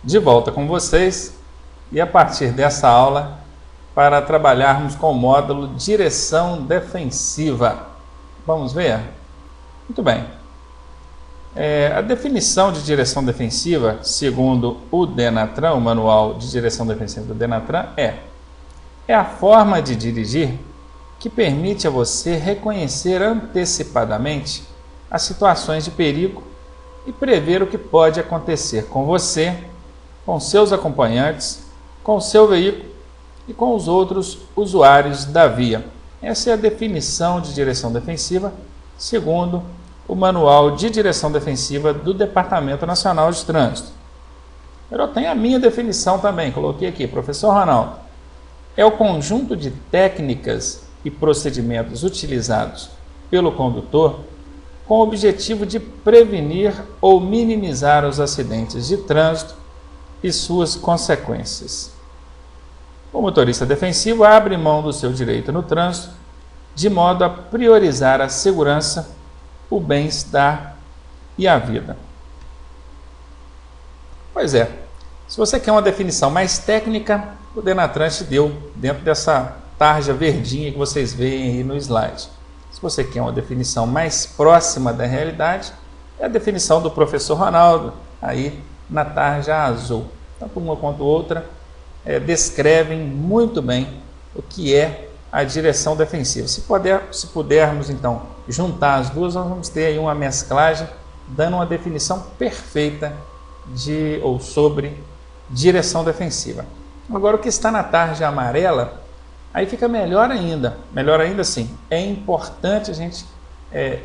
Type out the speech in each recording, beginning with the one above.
De volta com vocês e a partir dessa aula para trabalharmos com o módulo Direção Defensiva. Vamos ver? Muito bem. A definição de direção defensiva, segundo o DENATRAN, o Manual de Direção Defensiva do DENATRAN, é a forma de dirigir que permite a você reconhecer antecipadamente as situações de perigo e prever o que pode acontecer com você, com seus acompanhantes, com o seu veículo e com os outros usuários da via. Essa é a definição de direção defensiva, segundo o Manual de Direção Defensiva do Departamento Nacional de Trânsito. Eu tenho a minha definição também, coloquei aqui, professor Ronaldo. É o conjunto de técnicas e procedimentos utilizados pelo condutor com o objetivo de prevenir ou minimizar os acidentes de trânsito e suas consequências. O motorista defensivo abre mão do seu direito no trânsito de modo a priorizar a segurança, o bem-estar e a vida. Pois é, se você quer uma definição mais técnica, o DENATRAN te deu dentro dessa tarja verdinha que vocês veem aí no slide. Se você quer uma definição mais próxima da realidade, é a definição do professor Ronaldo, aí na tarja azul. Tanto uma quanto outra descrevem muito bem o que é a direção defensiva. Se pudermos, então, juntar as duas, nós vamos ter aí uma mesclagem, dando uma definição perfeita sobre direção defensiva. Agora, o que está na tarja amarela, aí fica melhor ainda. Melhor ainda assim, é importante a gente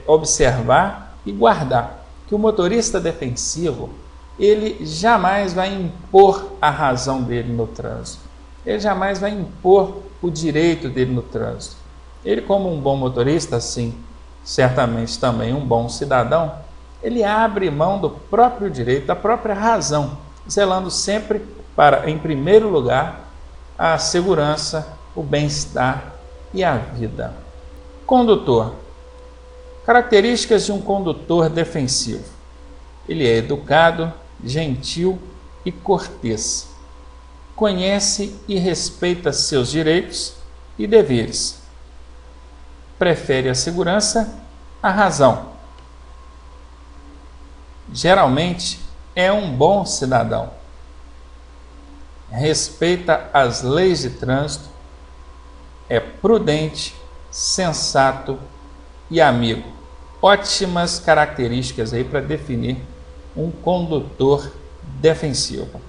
observar e guardar que o motorista defensivo, ele jamais vai impor a razão dele no trânsito. Ele jamais vai impor o direito dele no trânsito. Ele, como um bom motorista, assim, certamente também um bom cidadão, ele abre mão do próprio direito, da própria razão, zelando sempre para, em primeiro lugar, a segurança, o bem-estar e a vida. Condutor. Características de um condutor defensivo. Ele é educado, gentil e cortês. Conhece e respeita seus direitos e deveres. Prefere a segurança à razão. Geralmente é um bom cidadão. Respeita as leis de trânsito. É prudente, sensato e amigo. Ótimas características aí para definir um condutor defensivo.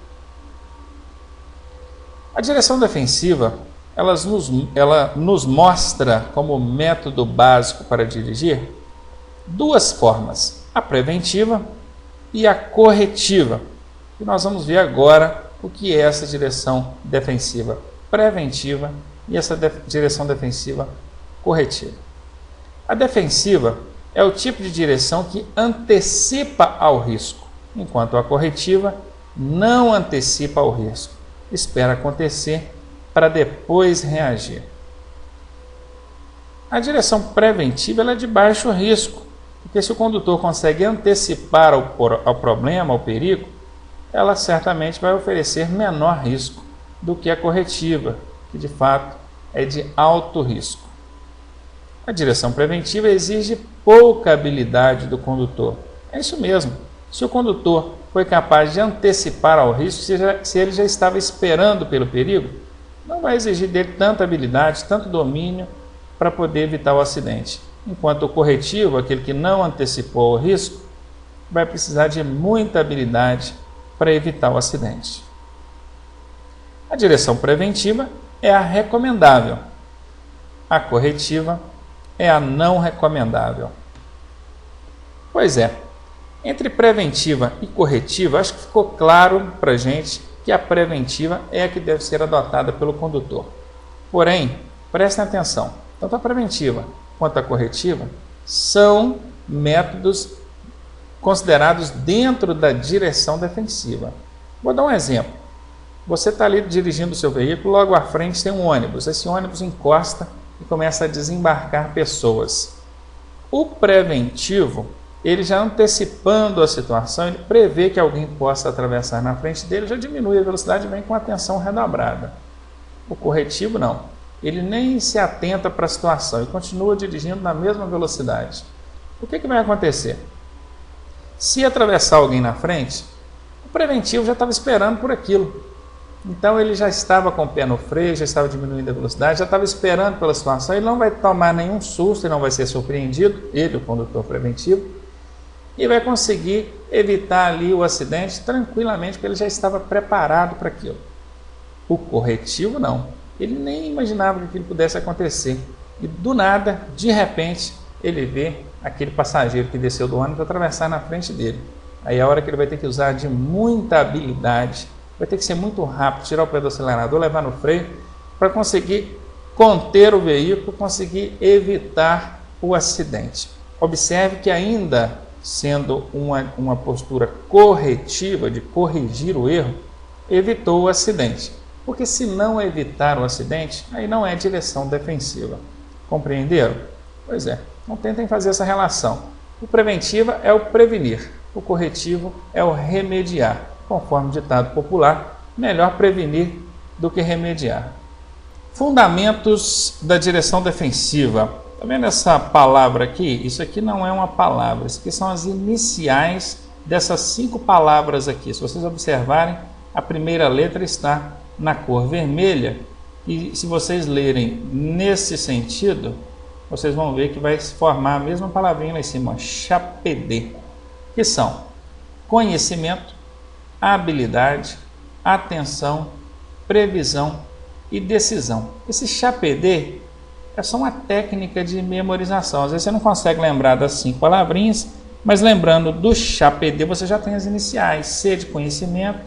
A direção defensiva, ela nos mostra como método básico para dirigir duas formas, a preventiva e a corretiva. E nós vamos ver agora o que é essa direção defensiva preventiva e essa direção defensiva corretiva. A defensiva é o tipo de direção que antecipa ao risco, enquanto a corretiva não antecipa ao risco, espera acontecer para depois reagir. A direção preventiva ela é de baixo risco, porque se o condutor consegue antecipar ao problema, ao perigo, ela certamente vai oferecer menor risco do que a corretiva, que de fato é de alto risco. A direção preventiva exige pouca habilidade do condutor. É isso mesmo. Se o condutor foi capaz de antecipar ao risco, se ele já estava esperando pelo perigo, não vai exigir dele tanta habilidade, tanto domínio para poder evitar o acidente. Enquanto o corretivo, aquele que não antecipou o risco, vai precisar de muita habilidade para evitar o acidente. A direção preventiva é a recomendável. A corretiva é a não recomendável. Pois é, entre preventiva e corretiva, acho que ficou claro para a gente que a preventiva é a que deve ser adotada pelo condutor. Porém, prestem atenção, tanto a preventiva quanto a corretiva são métodos considerados dentro da direção defensiva. Vou dar um exemplo. Você está ali dirigindo o seu veículo, logo à frente tem um ônibus. Esse ônibus encosta e começa a desembarcar pessoas. O preventivo ele já antecipando a situação, ele prevê que alguém possa atravessar na frente dele, já diminui a velocidade e vem com a atenção redobrada. O corretivo não. Ele nem se atenta para a situação e continua dirigindo na mesma velocidade. O que vai acontecer? Se atravessar alguém na frente, o preventivo já estava esperando por aquilo. Então ele já estava com o pé no freio, já estava diminuindo a velocidade, já estava esperando pela situação, ele não vai tomar nenhum susto, ele não vai ser surpreendido, ele, o condutor preventivo, e vai conseguir evitar ali o acidente tranquilamente, porque ele já estava preparado para aquilo. O corretivo não, ele nem imaginava que aquilo pudesse acontecer. E do nada, de repente, ele vê aquele passageiro que desceu do ônibus atravessar na frente dele. Aí é a hora que ele vai ter que usar de muita habilidade, vai ter que ser muito rápido, tirar o pé do acelerador, levar no freio, para conseguir conter o veículo, conseguir evitar o acidente. Observe que ainda sendo uma postura corretiva, de corrigir o erro, evitou o acidente. Porque se não evitar o acidente, aí não é direção defensiva. Compreenderam? Pois é, não tentem fazer essa relação. O preventivo é o prevenir, o corretivo é o remediar. Conforme o ditado popular, melhor prevenir do que remediar. Fundamentos da direção defensiva. Está vendo essa palavra aqui? Isso aqui não é uma palavra, isso aqui são as iniciais dessas 5 palavras aqui. Se vocês observarem, a primeira letra está na cor vermelha e se vocês lerem nesse sentido, vocês vão ver que vai se formar a mesma palavrinha lá em cima, CHAPD, que são conhecimento, habilidade, atenção, previsão e decisão. Esse CHAPD é só uma técnica de memorização. Às vezes você não consegue lembrar das 5 palavrinhas, mas lembrando do CHAPD você já tem as iniciais: C de conhecimento,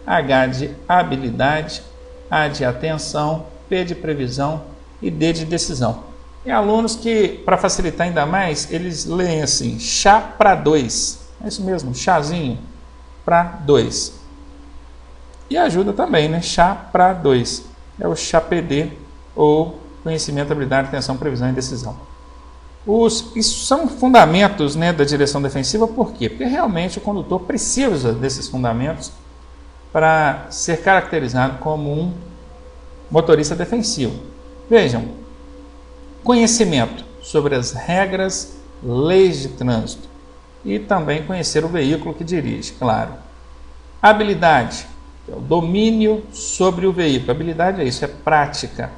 H de habilidade, A de atenção, P de previsão e D de decisão. Tem alunos que, para facilitar ainda mais, eles leem assim, chá para 2. É isso mesmo, chazinho para 2. E ajuda também, né? Chá para 2. É o CHAPD, ou conhecimento, habilidade, atenção, previsão e decisão. Isso são fundamentos, né, da direção defensiva. Por quê? Porque realmente o condutor precisa desses fundamentos para ser caracterizado como um motorista defensivo. Vejam, conhecimento sobre as regras, leis de trânsito e também conhecer o veículo que dirige, claro. Habilidade, que é o domínio sobre o veículo. Habilidade é isso, é prática,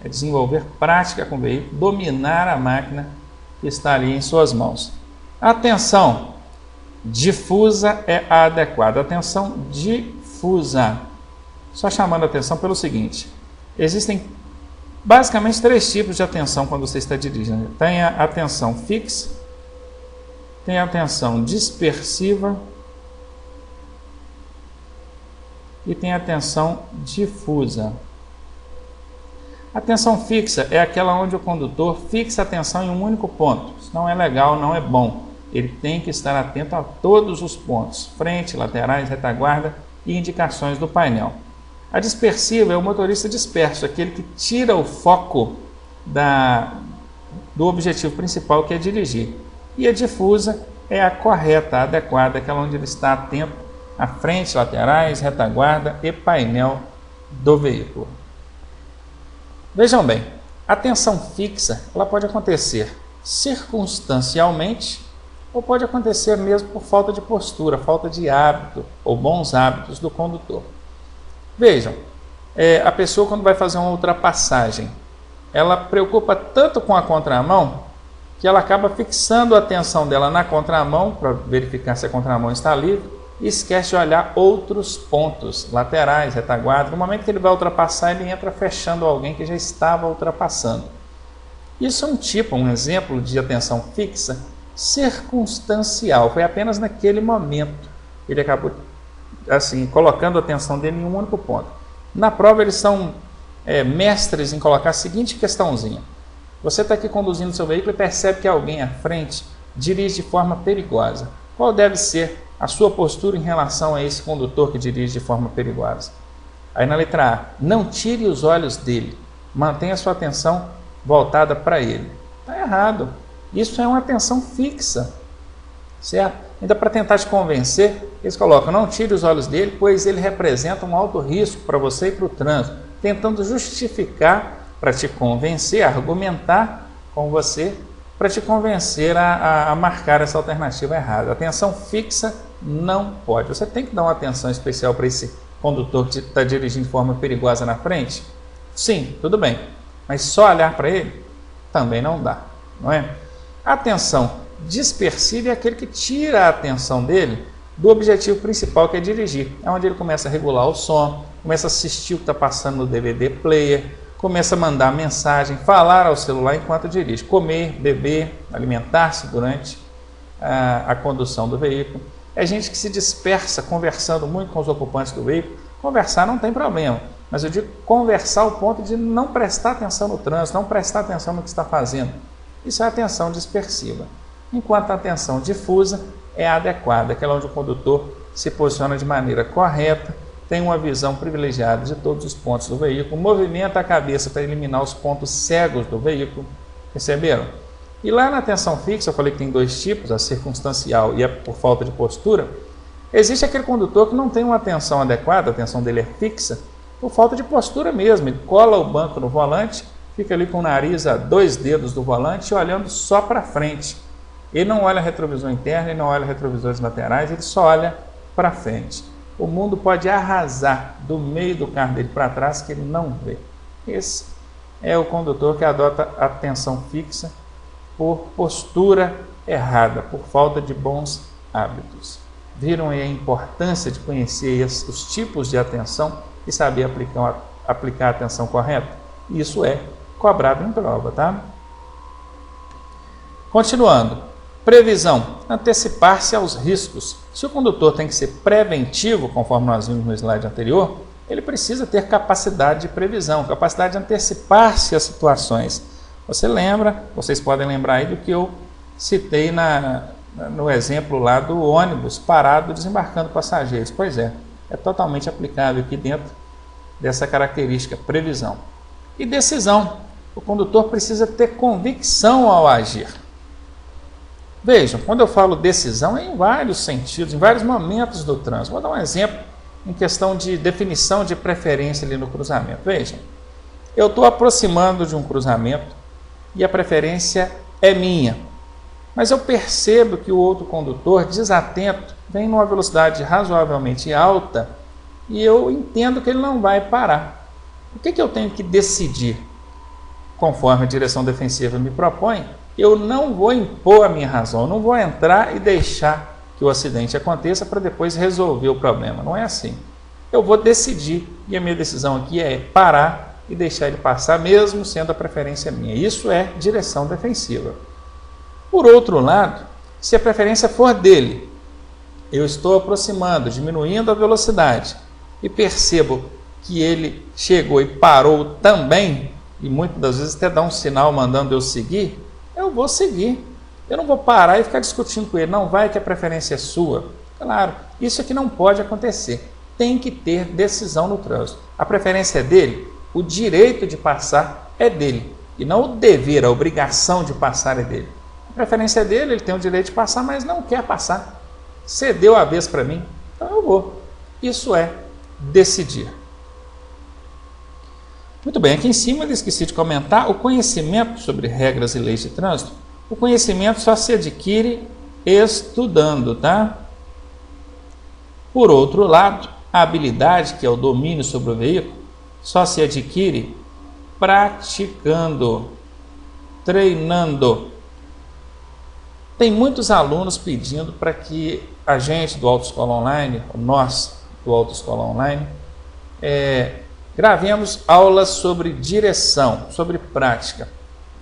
é desenvolver prática com o veículo, dominar a máquina que está ali em suas mãos. Atenção difusa é a adequada. Atenção difusa. Só chamando a atenção pelo seguinte: existem basicamente 3 tipos de atenção quando você está dirigindo. Tem a atenção fixa, tem a atenção dispersiva e tem a atenção difusa. A atenção fixa é aquela onde o condutor fixa a atenção em um único ponto. Isso não é legal, não é bom. Ele tem que estar atento a todos os pontos: frente, laterais, retaguarda e indicações do painel. A dispersiva é o motorista disperso, aquele que tira o foco do objetivo principal, que é dirigir. E a difusa é a correta, a adequada, aquela onde ele está atento à frente, laterais, retaguarda e painel do veículo. Vejam bem, a atenção fixa ela pode acontecer circunstancialmente ou pode acontecer mesmo por falta de postura, falta de hábito ou bons hábitos do condutor. Vejam, a pessoa quando vai fazer uma ultrapassagem, ela preocupa tanto com a contramão que ela acaba fixando a atenção dela na contramão para verificar se a contramão está livre e esquece de olhar outros pontos, laterais, retaguarda. No momento que ele vai ultrapassar, ele entra fechando alguém que já estava ultrapassando. Isso é um exemplo de atenção fixa circunstancial. Foi apenas naquele momento. Ele acabou assim, colocando a atenção dele em um único ponto. Na prova eles são mestres em colocar a seguinte questãozinha: você está aqui conduzindo seu veículo e percebe que alguém à frente dirige de forma perigosa. Qual deve ser a sua postura em relação a esse condutor que dirige de forma perigosa? Aí na letra A, não tire os olhos dele, mantenha a sua atenção voltada para ele. Está errado. Isso é uma atenção fixa. certo? Ainda para tentar te convencer, eles colocam, não tire os olhos dele, pois ele representa um alto risco para você e para o trânsito, tentando justificar para te convencer, argumentar com você, para te convencer a marcar essa alternativa errada. Atenção fixa não pode. Você tem que dar uma atenção especial para esse condutor que está dirigindo de forma perigosa na frente? Sim, tudo bem. Mas só olhar para ele também não dá, não é? A atenção dispersiva é aquele que tira a atenção dele do objetivo principal, que é dirigir. É onde ele começa a regular o som, começa a assistir o que está passando no DVD player, começa a mandar mensagem, falar ao celular enquanto dirige, comer, beber, alimentar-se durante a condução do veículo. É gente que se dispersa conversando muito com os ocupantes do veículo. Conversar não tem problema, mas eu digo conversar ao ponto de não prestar atenção no trânsito, não prestar atenção no que está fazendo. Isso é atenção dispersiva. Enquanto a atenção difusa é adequada, aquela onde o condutor se posiciona de maneira correta, tem uma visão privilegiada de todos os pontos do veículo, movimenta a cabeça para eliminar os pontos cegos do veículo, perceberam? E lá na atenção fixa, eu falei que tem dois tipos, a circunstancial e a por falta de postura. Existe aquele condutor que não tem uma atenção adequada, a atenção dele é fixa, por falta de postura mesmo, ele cola o banco no volante, fica ali com o nariz a 2 dedos do volante, olhando só para frente. Ele não olha retrovisor interno, ele não olha retrovisores laterais, ele só olha para frente. O mundo pode arrasar do meio do carro dele para trás que ele não vê. Esse é o condutor que adota atenção fixa por postura errada, por falta de bons hábitos. Viram aí a importância de conhecer os tipos de atenção e saber aplicar a atenção correta? Isso é cobrado em prova, tá? Continuando. Previsão, antecipar-se aos riscos. Se o condutor tem que ser preventivo, conforme nós vimos no slide anterior, ele precisa ter capacidade de previsão, capacidade de antecipar-se às situações. Vocês podem lembrar aí do que eu citei no exemplo lá do ônibus parado desembarcando passageiros. Pois é totalmente aplicável aqui dentro dessa característica, previsão. E decisão, o condutor precisa ter convicção ao agir. Vejam, quando eu falo decisão, é em vários sentidos, em vários momentos do trânsito. Vou dar um exemplo em questão de definição de preferência ali no cruzamento. Vejam, eu estou aproximando de um cruzamento e a preferência é minha, mas eu percebo que o outro condutor, desatento, vem numa velocidade razoavelmente alta e eu entendo que ele não vai parar. O que eu tenho que decidir? Conforme a direção defensiva me propõe, eu não vou impor a minha razão, eu não vou entrar e deixar que o acidente aconteça para depois resolver o problema. Não é assim. Eu vou decidir, e a minha decisão aqui é parar e deixar ele passar, mesmo sendo a preferência minha. Isso é direção defensiva. Por outro lado, se a preferência for dele, eu estou aproximando, diminuindo a velocidade e percebo que ele chegou e parou também, e muitas das vezes até dá um sinal mandando eu seguir, eu vou seguir. Eu não vou parar e ficar discutindo com ele. Não vai que a preferência é sua. Claro, isso aqui não pode acontecer. Tem que ter decisão no trânsito. A preferência é dele, o direito de passar é dele. E não o dever, a obrigação de passar é dele. A preferência é dele, ele tem o direito de passar, mas não quer passar. Cedeu a vez para mim, então eu vou. Isso é decidir. Muito bem, aqui em cima eu esqueci de comentar o conhecimento sobre regras e leis de trânsito. O conhecimento só se adquire estudando, tá? Por outro lado, a habilidade, que é o domínio sobre o veículo, só se adquire praticando, treinando. Tem muitos alunos pedindo para que a gente do Autoescola Online, nós do Autoescola Online, gravemos aulas sobre direção, sobre prática.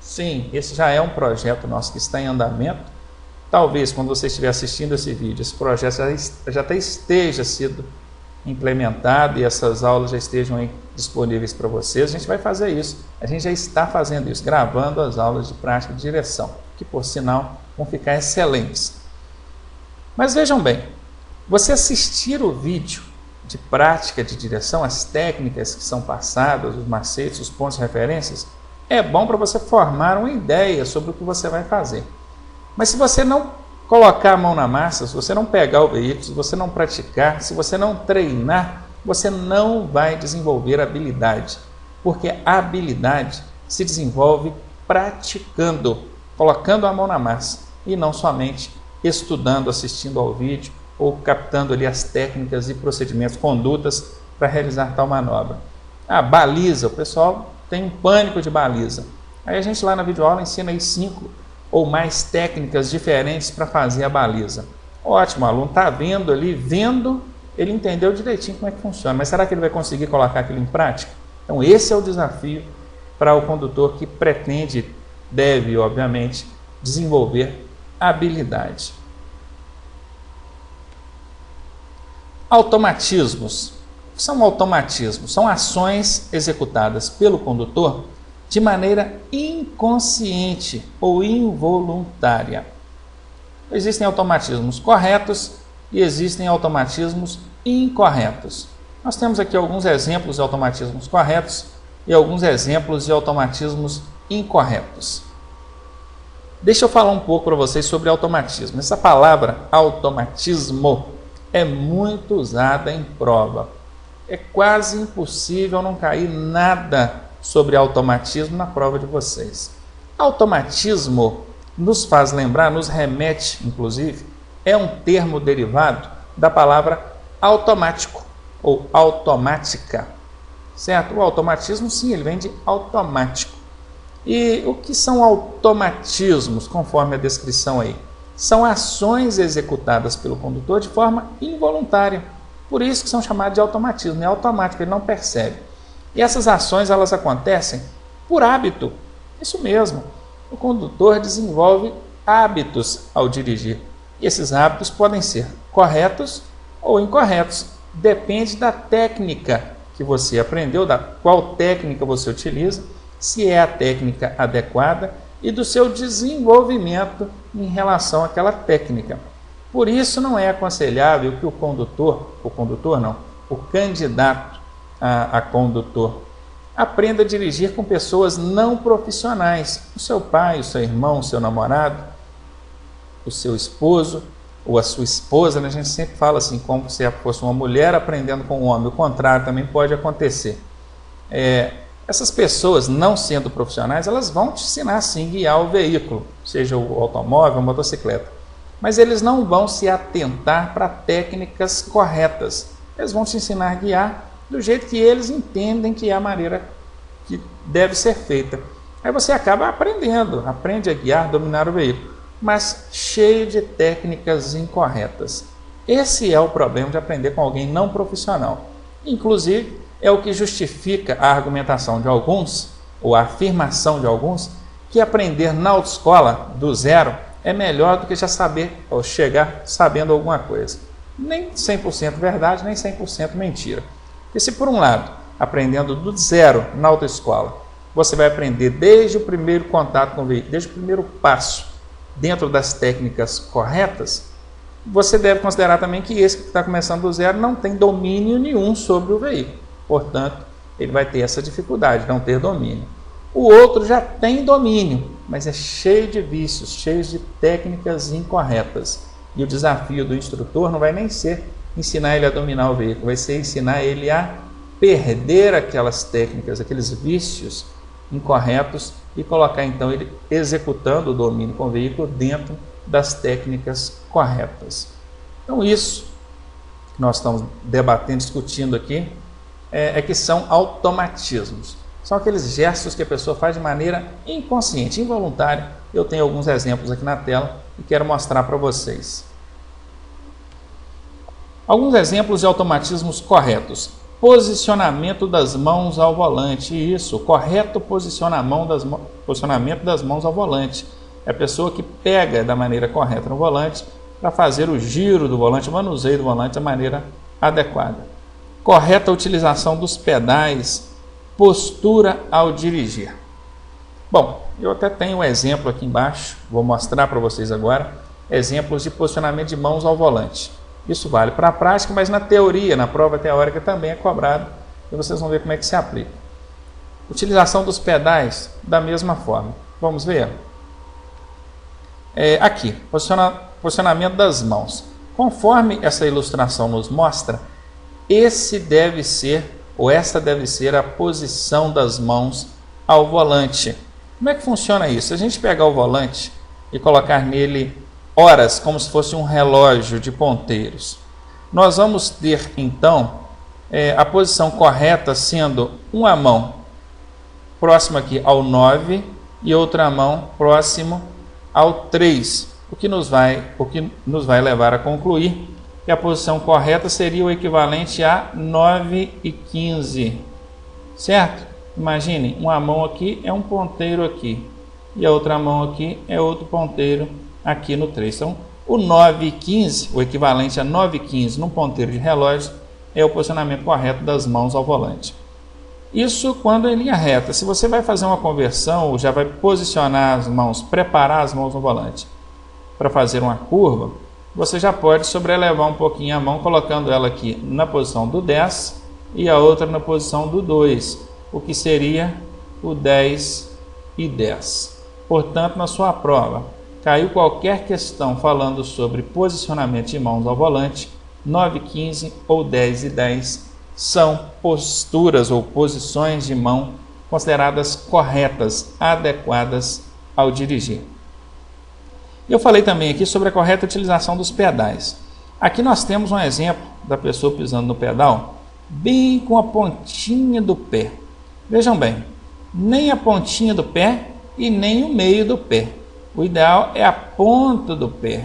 Sim, esse já é um projeto nosso que está em andamento. Talvez, quando você estiver assistindo esse vídeo, esse projeto já esteja sido implementado e essas aulas já estejam aí disponíveis para vocês. A gente vai fazer isso. A gente já está fazendo isso, gravando as aulas de prática de direção, que, por sinal, vão ficar excelentes. Mas vejam bem, você assistir o vídeo de prática de direção, as técnicas que são passadas, os macetes, os pontos de referências, é bom para você formar uma ideia sobre o que você vai fazer. Mas se você não colocar a mão na massa, se você não pegar o veículo, se você não praticar, se você não treinar, você não vai desenvolver habilidade, porque a habilidade se desenvolve praticando, colocando a mão na massa e não somente estudando, assistindo ao vídeo ou captando ali as técnicas e procedimentos, condutas para realizar tal manobra. A baliza, o pessoal tem um pânico de baliza. Aí a gente lá na videoaula ensina aí 5 ou mais técnicas diferentes para fazer a baliza. Ótimo, o aluno está vendo ali, ele entendeu direitinho como é que funciona, mas será que ele vai conseguir colocar aquilo em prática? Então esse é o desafio para o condutor que deve, obviamente, desenvolver habilidade. Automatismos. O que são automatismos? São ações executadas pelo condutor de maneira inconsciente ou involuntária. Existem automatismos corretos e existem automatismos incorretos. Nós temos aqui alguns exemplos de automatismos corretos e alguns exemplos de automatismos incorretos. Deixa eu falar um pouco para vocês sobre automatismo. Essa palavra automatismo é muito usada em prova. É quase impossível não cair nada sobre automatismo na prova de vocês. Automatismo nos faz lembrar, nos remete, inclusive, é um termo derivado da palavra automático ou automática, certo? O automatismo, sim, ele vem de automático. E o que são automatismos, conforme a descrição aí? São ações executadas pelo condutor de forma involuntária. Por isso que são chamados de automatismo, é automático, ele não percebe. E essas ações, elas acontecem por hábito. Isso mesmo, o condutor desenvolve hábitos ao dirigir. E esses hábitos podem ser corretos ou incorretos. Depende da técnica que você aprendeu, da qual técnica você utiliza, se é a técnica adequada e do seu desenvolvimento em relação àquela técnica. Por isso não é aconselhável que o candidato a condutor aprenda a dirigir com pessoas não profissionais, o seu pai, o seu irmão, o seu namorado, o seu esposo ou a sua esposa, né? A gente sempre fala assim, como se fosse uma mulher aprendendo com um homem, o contrário também pode acontecer. Essas pessoas, não sendo profissionais, elas vão te ensinar sim a guiar o veículo, seja o automóvel ou a motocicleta, mas eles não vão se atentar para técnicas corretas. Eles vão te ensinar a guiar do jeito que eles entendem que é a maneira que deve ser feita. Aí você acaba aprende a guiar, dominar o veículo, mas cheio de técnicas incorretas. Esse é o problema de aprender com alguém não profissional. Inclusive, é o que justifica a argumentação de alguns, ou a afirmação de alguns, que aprender na autoescola do zero é melhor do que já saber, ou chegar sabendo alguma coisa. Nem 100% verdade, nem 100% mentira. Porque se por um lado, aprendendo do zero na autoescola, você vai aprender desde o primeiro contato com o veículo, desde o primeiro passo, dentro das técnicas corretas, você deve considerar também que esse que está começando do zero não tem domínio nenhum sobre o veículo. Portanto, ele vai ter essa dificuldade de não ter domínio. O outro já tem domínio, mas é cheio de vícios, cheio de técnicas incorretas. E o desafio do instrutor não vai nem ser ensinar ele a dominar o veículo, vai ser ensinar ele a perder aquelas técnicas, aqueles vícios incorretos e colocar então ele executando o domínio com o veículo dentro das técnicas corretas. Então isso que nós estamos debatendo, discutindo aqui, é que são automatismos. São aqueles gestos que a pessoa faz de maneira inconsciente, involuntária. Eu tenho alguns exemplos aqui na tela e quero mostrar para vocês. Alguns exemplos de automatismos corretos. Posicionamento das mãos ao volante. Isso, correto posicionamento das mãos ao volante. É a pessoa que pega da maneira correta no volante para fazer o giro do volante, o manuseio do volante da maneira adequada. Correta utilização dos pedais. Postura ao dirigir. Bom, eu até tenho um exemplo aqui embaixo, vou mostrar para vocês agora, exemplos de posicionamento de mãos ao volante. Isso vale para a prática, mas na teoria, na prova teórica também é cobrado, e vocês vão ver como é que se aplica. Utilização dos posicionamento das mãos. Conforme essa ilustração nos mostra, esse deve ser, ou essa deve ser a posição das mãos ao volante. Como é que funciona isso? Se a gente pegar o volante e colocar nele horas, como se fosse um relógio de ponteiros, nós vamos ter então a posição correta sendo uma mão próxima aqui ao 9 e outra mão próximo ao 3, o que nos vai levar a concluir que a posição correta seria o equivalente a 9 e 15, certo? Imagine, uma mão aqui é um ponteiro aqui, e a outra mão aqui é outro ponteiro aqui no 3. Então, o 9 e 15, o equivalente a 9 e 15 num ponteiro de relógio, é o posicionamento correto das mãos ao volante. Isso quando em linha reta. Se você vai fazer uma conversão, ou já vai posicionar as mãos, preparar as mãos no volante para fazer uma curva, você já pode sobrelevar um pouquinho a mão, colocando ela aqui na posição do 10 e a outra na posição do 2, o que seria o 10 e 10. Portanto, na sua prova, caiu qualquer questão falando sobre posicionamento de mãos ao volante, 9 e 15 ou 10 e 10 são posturas ou posições de mão consideradas corretas, adequadas ao dirigir. Eu falei também aqui sobre a correta utilização dos pedais. Aqui nós temos um exemplo da pessoa pisando no pedal bem com a pontinha do pé. Vejam bem, nem a pontinha do pé e nem o meio do pé. O ideal é a ponta do pé,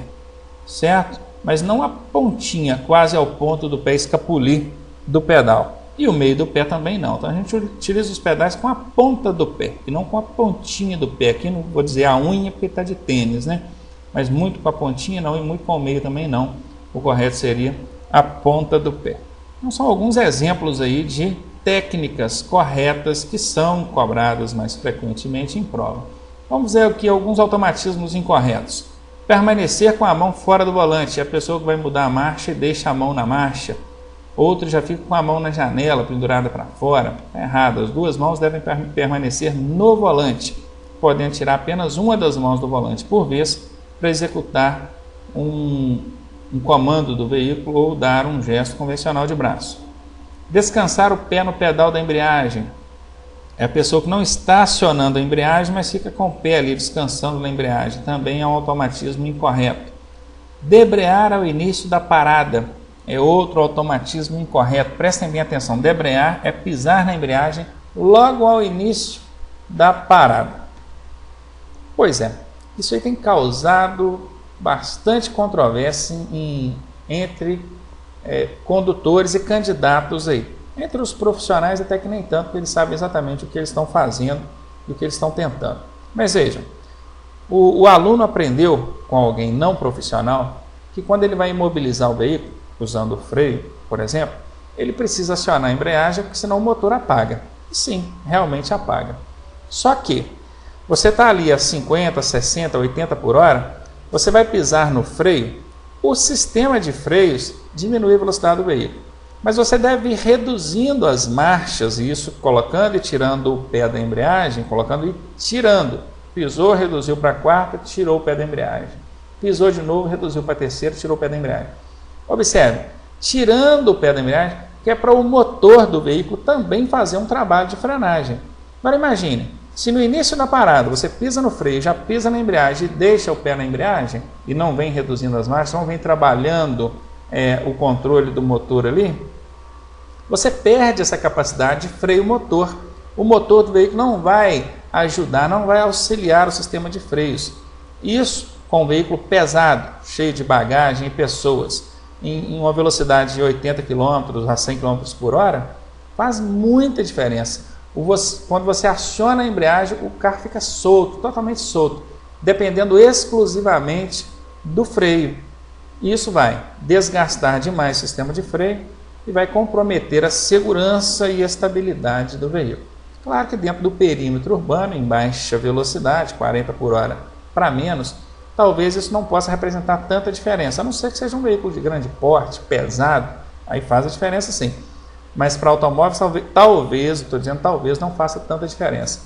certo? Mas não a pontinha, quase ao ponto do pé escapulir do pedal. E o meio do pé também não. Então a gente utiliza os pedais com a ponta do pé e não com a pontinha do pé. Aqui não vou dizer a unha porque está de tênis, né? Mas muito com a pontinha não e muito com o meio também não. O correto seria a ponta do pé. Então são alguns exemplos aí de técnicas corretas que são cobradas mais frequentemente em prova. Vamos ver aqui alguns automatismos incorretos. Permanecer com a mão fora do volante. É a pessoa que vai mudar a marcha e deixa a mão na marcha. Outro já fica com a mão na janela, pendurada para fora. É errado. As duas mãos devem permanecer no volante. Podem tirar apenas uma das mãos do volante por vez para executar um comando do veículo ou dar um gesto convencional de braço. Descansar o pé no pedal da embreagem. É a pessoa que não está acionando a embreagem, mas fica com o pé ali descansando na embreagem. Também é um automatismo incorreto. Debrear ao início da parada. É outro automatismo incorreto. Prestem bem atenção. Debrear é pisar na embreagem logo ao início da parada. Pois é, isso aí tem causado bastante controvérsia entre condutores e candidatos aí. Entre os profissionais até que nem tanto, porque eles sabem exatamente o que eles estão fazendo e o que eles estão tentando. Mas vejam, o aluno aprendeu com alguém não profissional que quando ele vai imobilizar o veículo, usando o freio, por exemplo, ele precisa acionar a embreagem, porque senão o motor apaga. E sim, realmente apaga. Só que você está ali a 50, 60, 80 por hora, você vai pisar no freio, o sistema de freios diminui a velocidade do veículo. Mas você deve ir reduzindo as marchas, isso colocando e tirando o pé da embreagem, colocando e tirando. Pisou, reduziu para a quarta, tirou o pé da embreagem. Pisou de novo, reduziu para a terceira, tirou o pé da embreagem. Observe, tirando o pé da embreagem, que é para o motor do veículo também fazer um trabalho de frenagem. Agora imagine, se no início da parada você pisa no freio, já pisa na embreagem e deixa o pé na embreagem e não vem reduzindo as marchas, não vem trabalhando o controle do motor ali, você perde essa capacidade de freio motor. O motor do veículo não vai ajudar, não vai auxiliar o sistema de freios. Isso com um veículo pesado, cheio de bagagem e pessoas, em uma velocidade de 80 km a 100 km por hora, faz muita diferença. Quando você aciona a embreagem, o carro fica solto, totalmente solto, dependendo exclusivamente do freio. Isso vai desgastar demais o sistema de freio e vai comprometer a segurança e a estabilidade do veículo. Claro que dentro do perímetro urbano, em baixa velocidade, 40 por hora para menos, talvez isso não possa representar tanta diferença, a não ser que seja um veículo de grande porte, pesado, aí faz a diferença sim. Mas para automóveis, talvez, estou dizendo talvez, não faça tanta diferença.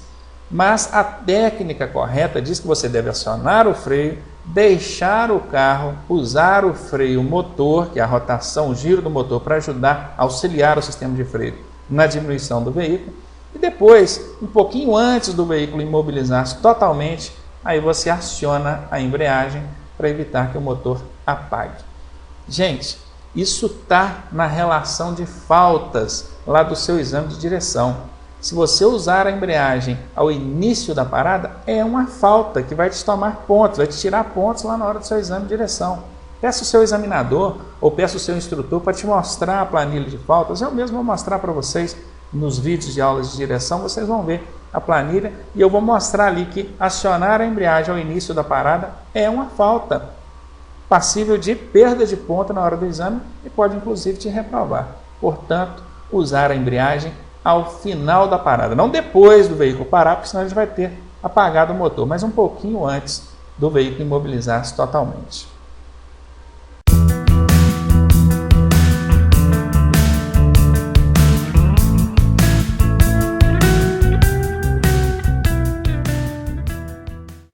Mas a técnica correta diz que você deve acionar o freio deixar o carro usar o freio motor, que é a rotação, o giro do motor, para ajudar a auxiliar o sistema de freio na diminuição do veículo. E depois, um pouquinho antes do veículo imobilizar-se totalmente, aí você aciona a embreagem para evitar que o motor apague. Gente, isso está na relação de faltas lá do seu exame de direção. Se você usar a embreagem ao início da parada, é uma falta que vai te tomar pontos, vai te tirar pontos lá na hora do seu exame de direção. Peça o seu examinador ou peça o seu instrutor para te mostrar a planilha de faltas. Eu mesmo vou mostrar para vocês nos vídeos de aulas de direção, vocês vão ver a planilha e eu vou mostrar ali que acionar a embreagem ao início da parada é uma falta passível de perda de ponto na hora do exame e pode inclusive te reprovar. Portanto, usar a embreagem ao final da parada, não depois do veículo parar, porque senão a gente vai ter apagado o motor, mas um pouquinho antes do veículo imobilizar-se totalmente.